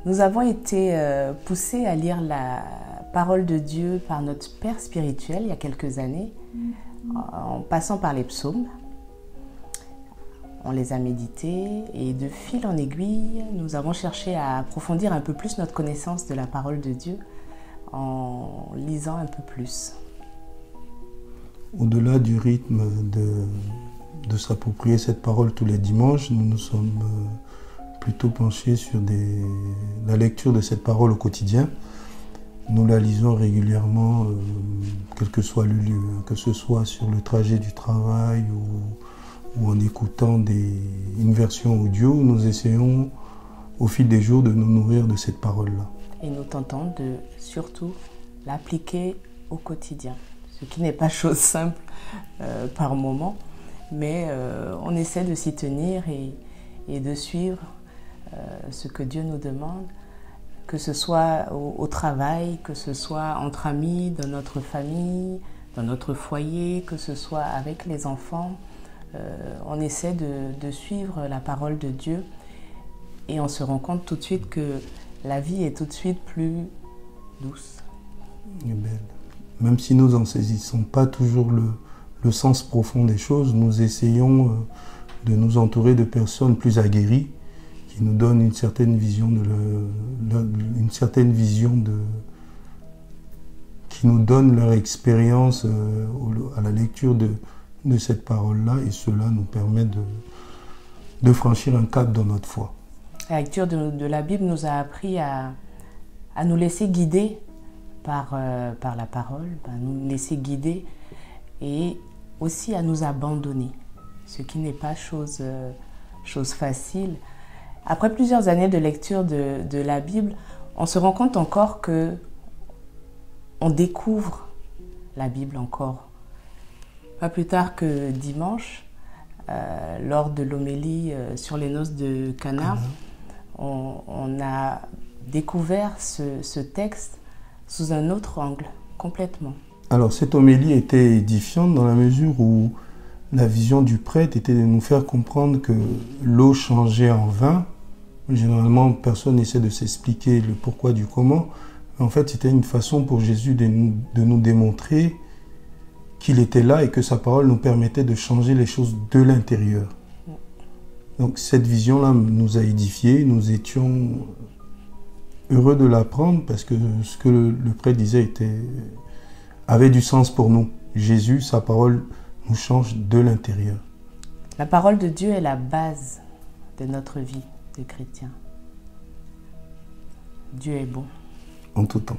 Nous avons été poussés à lire la parole de Dieu par notre père spirituel il y a quelques années, en passant par les psaumes. On les a médités et de fil en aiguille, nous avons cherché à approfondir un peu plus notre connaissance de la parole de Dieu en lisant un peu plus. Au-delà du rythme de s'approprier cette parole tous les dimanches, nous nous sommes plutôt penchés sur la lecture de cette parole au quotidien. Nous la lisons régulièrement, quel que soit le lieu, que ce soit sur le trajet du travail ou en écoutant une version audio. Nous essayons au fil des jours de nous nourrir de cette parole-là. Et nous tentons de surtout l'appliquer au quotidien, ce qui n'est pas chose simple par moment, mais on essaie de s'y tenir et de suivre ce que Dieu nous demande, que ce soit au travail, que ce soit entre amis, dans notre famille, dans notre foyer, que ce soit avec les enfants. On essaie de suivre la parole de Dieu et on se rend compte tout de suite que la vie est tout de suite plus douce. Et belle. Même si nous n'en saisissons pas toujours le sens profond des choses, nous essayons de nous entourer de personnes plus aguerries qui nous donnent une certaine vision qui nous donnent leur expérience à la lecture de cette parole-là, et cela nous permet de franchir un cap dans notre foi. La lecture de la Bible nous a appris à nous laisser guider par la parole, à nous laisser guider et aussi à nous abandonner, ce qui n'est pas chose facile. Après plusieurs années de lecture de la Bible, on se rend compte encore que on découvre la Bible encore. Pas plus tard que dimanche, lors de l'homélie sur les noces de Cana, on a découvert ce texte sous un autre angle, complètement. Alors, cette homélie était édifiante dans la mesure où la vision du prêtre était de nous faire comprendre que l'eau changeait en vin. Généralement, personne n'essaie de s'expliquer le pourquoi du comment. En fait, c'était une façon pour Jésus de nous démontrer qu'il était là et que sa parole nous permettait de changer les choses de l'intérieur. Donc cette vision-là nous a édifiés, nous étions heureux de l'apprendre parce que ce que le prêtre disait avait du sens pour nous. Jésus, sa parole nous change de l'intérieur. La parole de Dieu est la base de notre vie de chrétien. Dieu est bon. En tout temps.